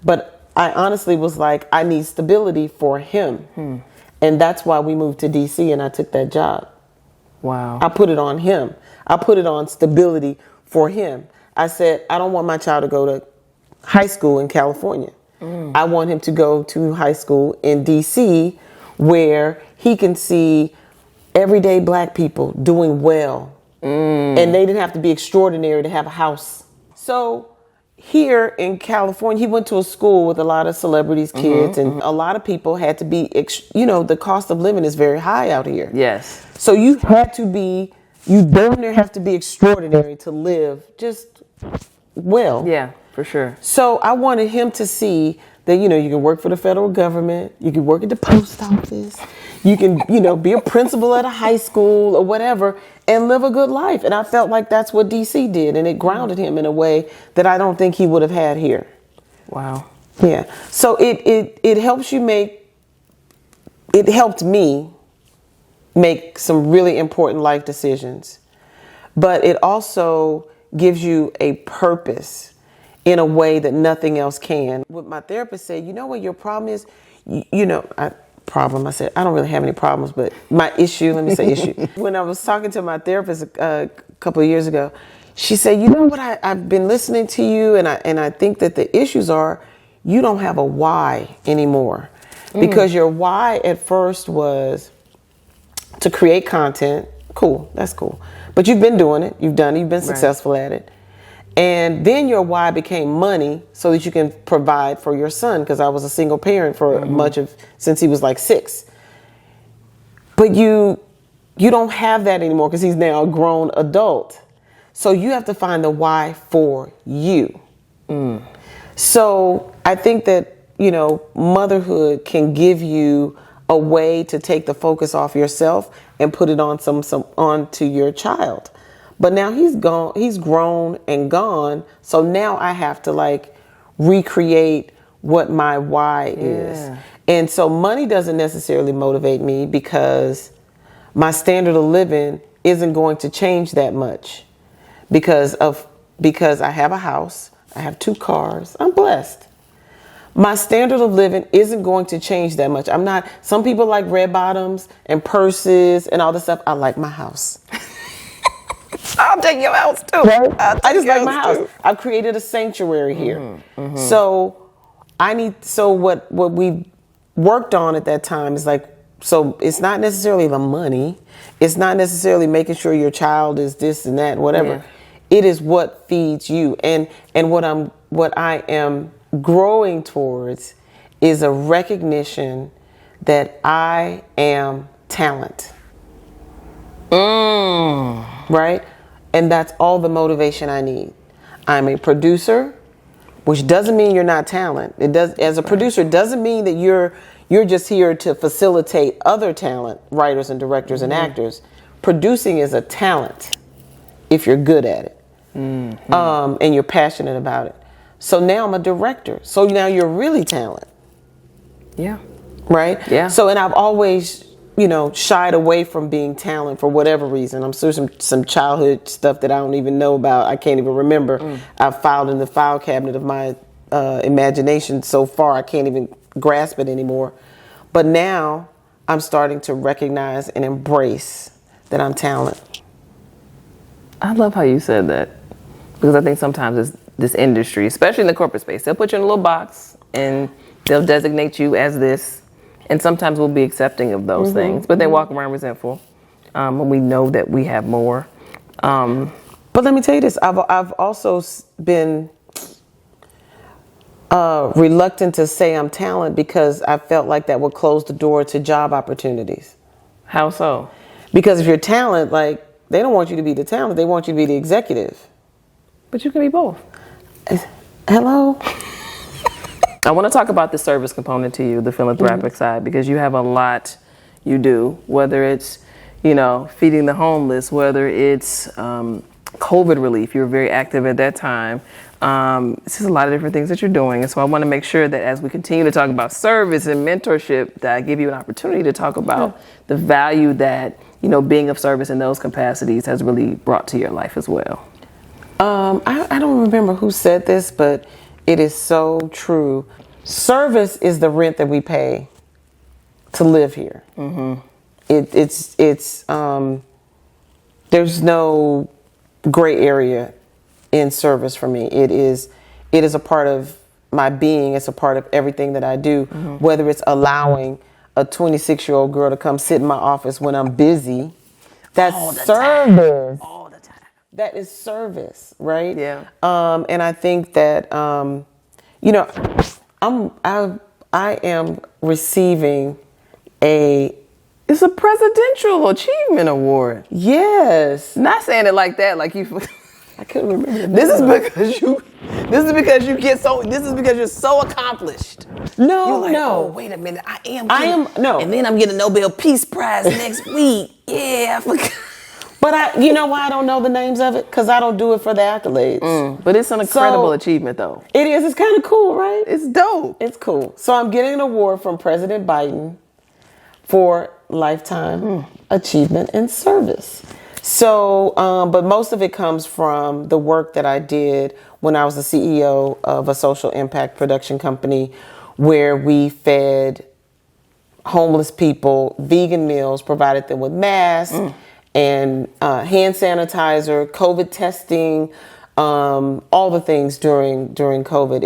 But I honestly was like, I need stability for him. And that's why we moved to DC and I took that job. Wow. I put it on him. I put it on stability for him. I said, I don't want my child to go to high school in California. I want him to go to high school in DC where he can see everyday black people doing well. And they didn't have to be extraordinary to have a house. So here in California, he went to a school with a lot of celebrities, kids, and a lot of people had to be, the cost of living is very high out here. Yes. So you damn near have to be extraordinary to live just well. Yeah, for sure. So I wanted him to see that, you can work for the federal government, you can work at the post office, you can, be a principal at a high school or whatever and live a good life. And I felt like that's what DC did. And it grounded him in a way that I don't think he would have had here. Wow. Yeah. So it helped me make some really important life decisions. But it also gives you a purpose in a way that nothing else can. What my therapist said, what your problem is? I said, I don't really have any problems, but my issue, let me say issue. When I was talking to my therapist a couple of years ago, she said, I've been listening to you and I think that the issues are you don't have a why anymore. Because your why at first was to create content. Cool, that's cool. But you've been doing it, you've been successful at it. And then your why became money so that you can provide for your son, because I was a single parent for since he was like 6. But you don't have that anymore because he's now a grown adult. So you have to find the why for you. So I think that, motherhood can give you a way to take the focus off yourself and put it on onto your child. But now he's grown and gone. So now I have to recreate what my why is. And so money doesn't necessarily motivate me because my standard of living isn't going to change that much. because I have a house, I have 2 cars, I'm blessed. My standard of living isn't going to change that much. I'm not, some people like red bottoms and purses and all this stuff. I like my house. I'll take your house too. Right? I just like my house. I've created a sanctuary here. So what we worked on at that time is like, so it's not necessarily the money. It's not necessarily making sure your child is this and that, whatever. Yeah. It is what feeds you. And what I am growing towards is a recognition that I am talent. Right? And that's all the motivation I need. I'm a producer, which doesn't mean you're not talent. It does, as a producer, it doesn't mean that you're just here to facilitate other talent, writers and directors and actors. Producing is a talent if you're good at it. And you're passionate about it. So now I'm a director. So now you're really talent. Yeah. Right? Yeah. So, and I've always, shied away from being talent for whatever reason. I'm sure some childhood stuff that I don't even know about. I can't even remember. I've filed in the file cabinet of my imagination so far. I can't even grasp it anymore. But now I'm starting to recognize and embrace that I'm talent. I love how you said that, because I think sometimes it's this industry, especially in the corporate space, they'll put you in a little box and they'll designate you as this, and sometimes we'll be accepting of those things, but they walk around resentful when we know that we have more. But let me tell you this, I've also been reluctant to say I'm talent because I felt like that would close the door to job opportunities. How so? Because if you're talent, like, they don't want you to be the talent, they want you to be the executive. But you can be both. Hello? I want to talk about the service component to you, the philanthropic side, because you have a lot you do, whether it's, feeding the homeless, whether it's COVID relief. You were very active at that time. It's just a lot of different things that you're doing. And so I want to make sure that as we continue to talk about service and mentorship, that I give you an opportunity to talk about the value that, being of service in those capacities has really brought to your life as well. I don't remember who said this, but it is so true. Service is the rent that we pay to live here. It's there's no gray area in service for me. It is a part of my being. It's a part of everything that I do, whether it's allowing a 26-year-old girl to come sit in my office when I'm busy. That's service. All the time. That is service, right? Yeah. And I think that, I am receiving It's a presidential achievement award. Yes. Not saying it like that, like you. I couldn't remember. This is because you're so accomplished. No, You're like, no. oh, wait a minute, I am. No. And then I'm getting a Nobel Peace Prize next week. Yeah, I forgot. But you know why I don't know the names of it? Because I don't do it for the accolades. But it's an incredible achievement, though. It is. It's kind of cool, right? It's dope. It's cool. So I'm getting an award from President Biden for lifetime achievement in service. So, but most of it comes from the work that I did when I was the CEO of a social impact production company, where we fed homeless people vegan meals, provided them with masks and hand sanitizer, COVID testing, all the things during COVID.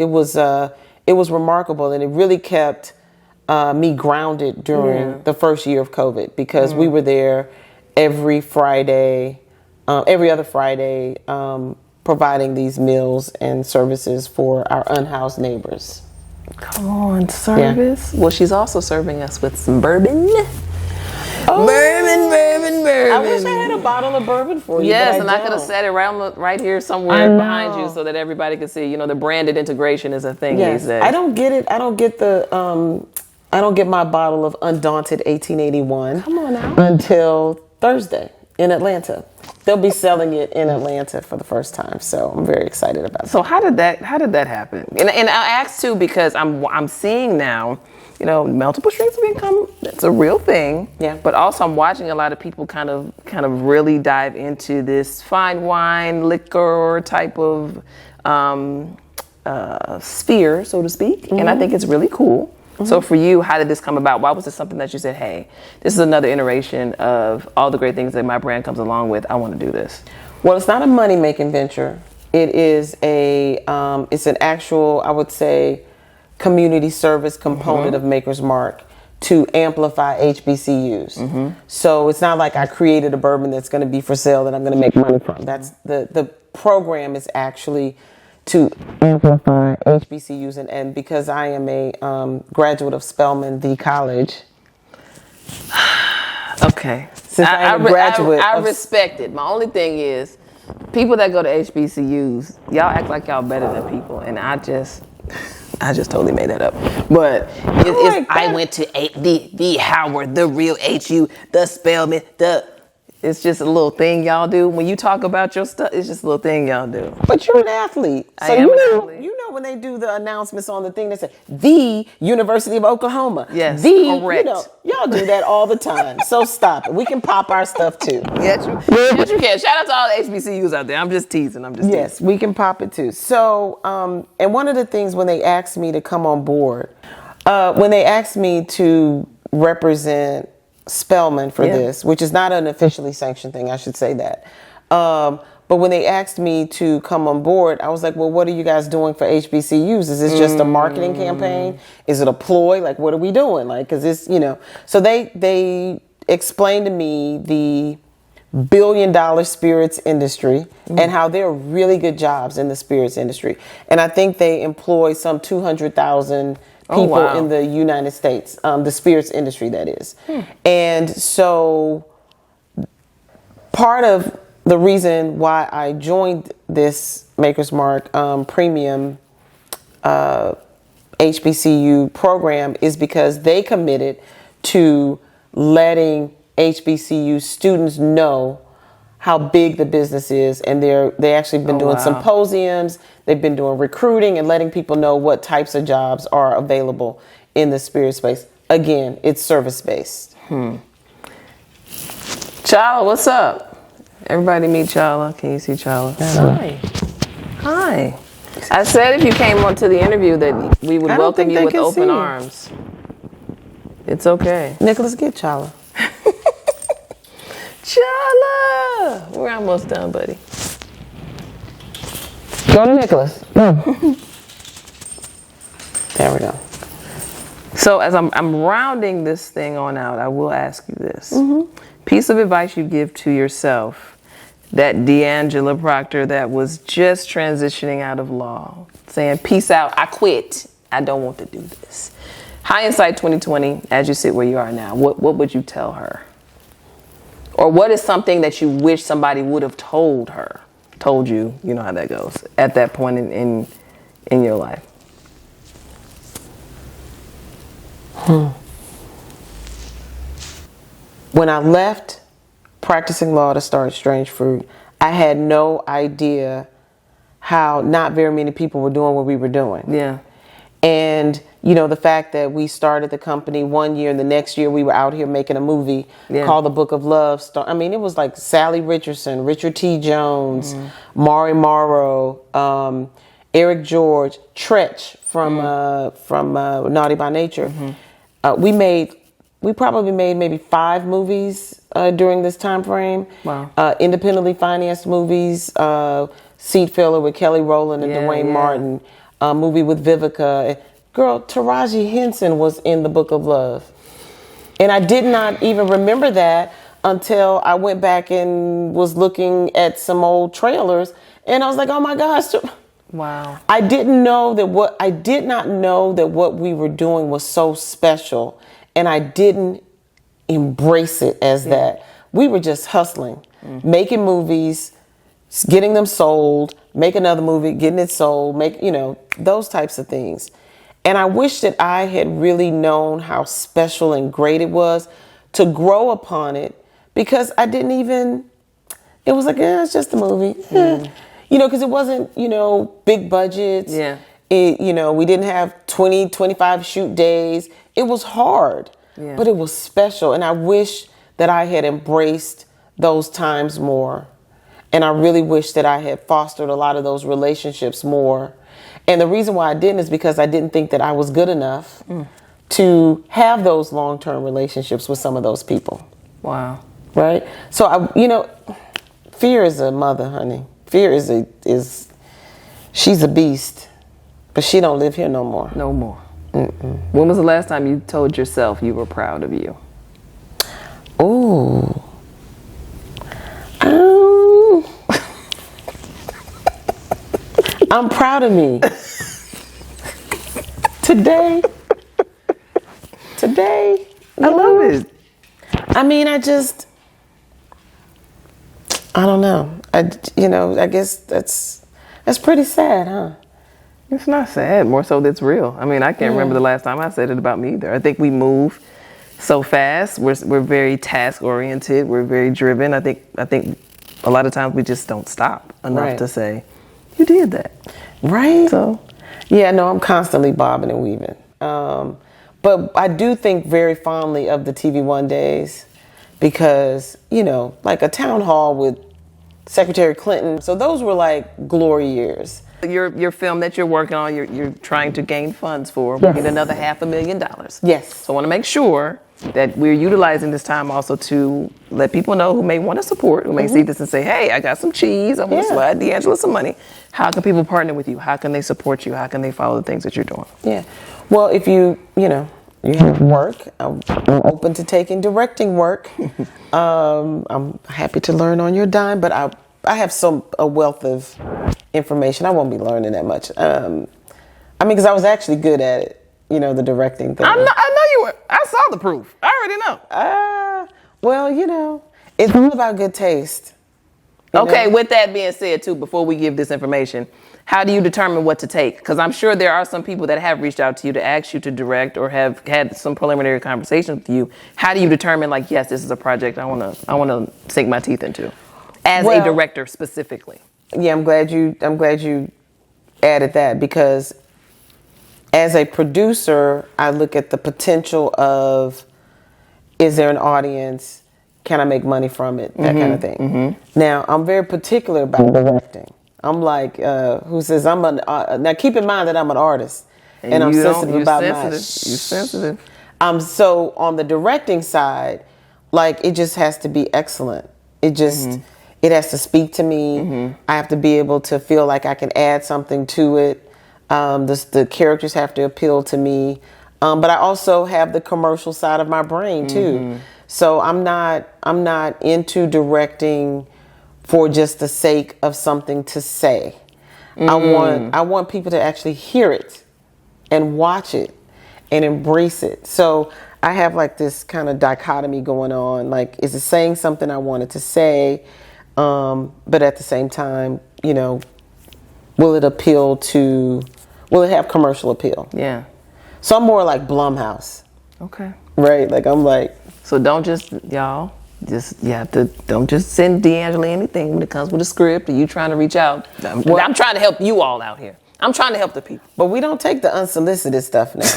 It was remarkable, and it really kept me grounded during the first year of COVID, because we were there every Friday, every other Friday, providing these meals and services for our unhoused neighbors. Come on, service. Yeah. Well, she's also serving us with some bourbon. Oh. Bourbon. I wish I had a bottle of bourbon for you. Yes, and I could have set it right here somewhere behind you so that everybody could see. The branded integration is a thing these days. I don't get it. I don't get I don't get my bottle of Undaunted 1881. Come on now. Until Thursday in Atlanta. They'll be selling it in Atlanta for the first time, so I'm very excited about it. So how did that happen? And I asked too because I'm seeing now multiple streams of income, that's a real thing. Yeah. But also I'm watching a lot of people kind of really dive into this fine wine, liquor type of sphere, so to speak. And I think it's really cool. So for you, how did this come about? Why was this something that you said, hey, this is another iteration of all the great things that my brand comes along with. I want to do this. Well, it's not a money-making venture. It is it's an actual, I would say, community service component of Maker's Mark to amplify HBCUs. So it's not like I created a bourbon that's going to be for sale that I'm going to make money from. That's the program is actually to amplify HBCUs, and because I am a graduate of Spelman, the college. Okay. Since I am a graduate, I respect it. My only thing is, people that go to HBCUs, y'all act like y'all better than people, and I just totally made that up. But I went to the Howard, the real HU, the Spelman, it's just a little thing y'all do. When you talk about your stuff, it's just a little thing y'all do. But you're an athlete. I am an athlete. You know when they do the announcements on the thing, they say, the University of Oklahoma. Yes, You correct. know, y'all do that all the time. So stop it. We can pop our stuff too. Yes, you can. Shout out to all the HBCUs out there. I'm just teasing. Yes, we can pop it too. So, and one of the things when they asked me to come on board, when they asked me to represent Spelman for this, which is not an officially sanctioned thing, I should say that. But when they asked me to come on board, I was like, well, what are you guys doing for HBCUs? Is this just a marketing campaign? Is it a ploy? Like, what are we doing? Like, cause this, so they explained to me the $1 billion spirits industry and how there are really good jobs in the spirits industry. And I think they employ some 200,000 people in the United States, the spirits industry, that is. And so part of the reason why I joined this Maker's Mark premium HBCU program is because they committed to letting HBCU students know how big the business is, and they actually been doing symposiums, they've been doing recruiting and letting people know what types of jobs are available in the spirit space. Again, it's service-based. Chala, what's up? Everybody meet Chala. Can you see Chala? Hi. Hi. I said if you came onto the interview that we would welcome you with open arms. It's okay. Nicholas, get Chala. Chala! We're almost done, buddy. Go to Nicholas. There we go. So as I'm rounding this thing on out, I will ask you this. Piece of advice you give to yourself, that D'Angela Proctor that was just transitioning out of law, saying, peace out, I quit. I don't want to do this. Hindsight 2020, as you sit where you are now, what would you tell her? Or what is something that you wish somebody would have told you, you know how that goes, at that point in your life? When I left practicing law to start Strange Fruit, I had no idea how not very many people were doing what we were doing. Yeah. And, the fact that we started the company one year and the next year we were out here making a movie called The Book of Love. It was like Sally Richardson, Richard T. Jones, Maury Morrow, Eric George, Tretch from Naughty by Nature. We probably made maybe 5 movies during this time frame. Wow. Independently financed movies, Seat Filler with Kelly Rowland and Dwayne Martin, a movie with Vivica. Girl, Taraji Henson was in The Book of Love. And I did not even remember that until I went back and was looking at some old trailers. And I was like, oh my gosh. Wow. I did not know that what we were doing was so special. And I didn't embrace it as that. We were just hustling, making movies, getting them sold, make another movie, getting it sold, those types of things. And I wish that I had really known how special and great it was to grow upon it, because I didn't even, it was like, it's just a movie. Because it wasn't, big budgets. Yeah. We didn't have 20, 25 shoot days. it was hard, but it was special. And I wish that I had embraced those times more. And I really wish that I had fostered a lot of those relationships more. And the reason why I didn't is because I didn't think that I was good enough to have those long-term relationships with some of those people. Wow. Right? So, fear is a mother, honey. Fear is she's a beast, but she don't live here no more. No more. Mm-mm. When was the last time you told yourself you were proud of you? Ooh. I'm proud of me. Today. I love it. I mean, I don't know. I guess that's pretty sad, huh? It's not sad. More so, that's real. I mean, I can't remember the last time I said it about me either. I think we move so fast. We're very task oriented. We're very driven. I think a lot of times we just don't stop enough to say, you did that. Right. So, yeah, no, I'm constantly bobbing and weaving. But I do think very fondly of the TV One days because, like a town hall with Secretary Clinton. So those were like glory years. Your film that you're working on, you're trying to gain funds for. We get another $500,000. Yes. So I want to make sure that we're utilizing this time also to let people know who may want to support, who may see this and say, hey, I got some cheese. I want to slide D'Angelo some money. How can people partner with you? How can they support you? How can they follow the things that you're doing? Yeah. Well, if you have work, I'm open to taking directing work. I'm happy to learn on your dime, but I have a wealth of information. I won't be learning that much. Because I was actually good at it, the directing thing. I know you were. I saw the proof. I already know. Well, it's all about good taste. Okay, with that being said, too, before we give this information, how do you determine what to take? Because I'm sure there are some people that have reached out to you to ask you to direct or have had some preliminary conversations with you. How do you determine, like, yes, this is a project I want to sink my teeth into, as a director specifically? Yeah, I'm glad you added that because as a producer, I look at the potential of, is there an audience? Can I make money from it? That kind of thing. Now, I'm very particular about directing. I'm like, who says now keep in mind that I'm an artist and I'm sensitive about my You're sensitive. So on the directing side, like it just has to be excellent. It just, it has to speak to me. I have to be able to feel like I can add something to it. The characters have to appeal to me. But I also have the commercial side of my brain too. So I'm not into directing for just the sake of something to say. I want people to actually hear it and watch it and embrace it. So I have like this kind of dichotomy going on. Like, is it saying something I wanted to say? But at the same time, will it have commercial appeal? Yeah. So I'm more like Blumhouse. Okay. Right? Like I'm like. So don't just don't just send D'Angelo anything when it comes with a script or you trying to reach out. I'm trying to help you all out here. I'm trying to help the people. But we don't take the unsolicited stuff now.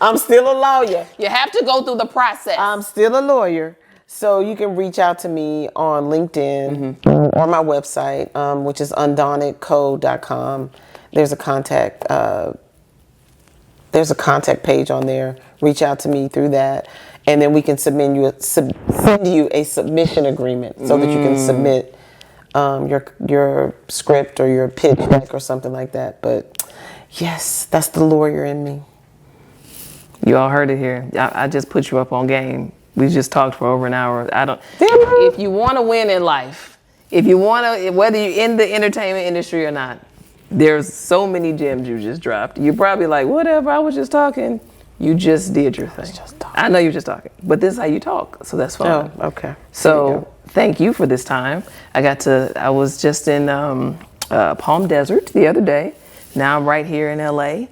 I'm still a lawyer. You have to go through the process. I'm still a lawyer. So you can reach out to me on LinkedIn or my website, which is undauntedco.com. There's a contact page on there. Reach out to me through that, and then we can send you a submission agreement so that you can submit your script or your pitch deck or something like that. But yes, that's the lawyer in me. You all heard it here. I just put you up on game. We just talked for over an hour. If you want to win in life, whether you're in the entertainment industry or not, there's so many gems you just dropped. You're probably like, whatever, I was just talking. You just did your thing. I know you're just talking, but this is how you talk, so that's fine. Oh, okay. So thank you for this time. I was just in Palm Desert the other day. Now I'm right here in LA.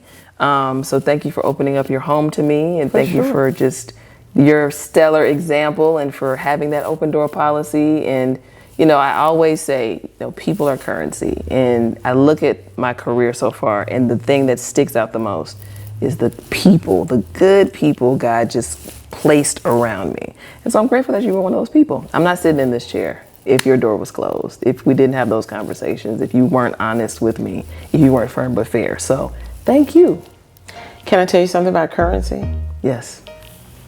So thank you for opening up your home to me, and thank you for just your stellar example and for having that open door policy. And I always say, people are currency. And I look at my career so far, and the thing that sticks out the most is the people, the good people God just placed around me. And so I'm grateful that you were one of those people. I'm not sitting in this chair if your door was closed, if we didn't have those conversations, if you weren't honest with me, if you weren't firm but fair. So thank you. Can I tell you something about currency? Yes.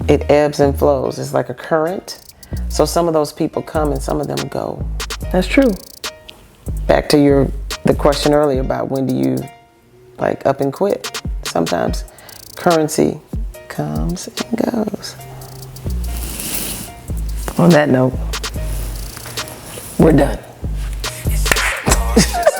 It ebbs and flows. It's like a current. So some of those people come and some of them go. That's true. Back to the question earlier about when do you like up and quit? Sometimes currency comes and goes. On that note, we're done. It's just a thought.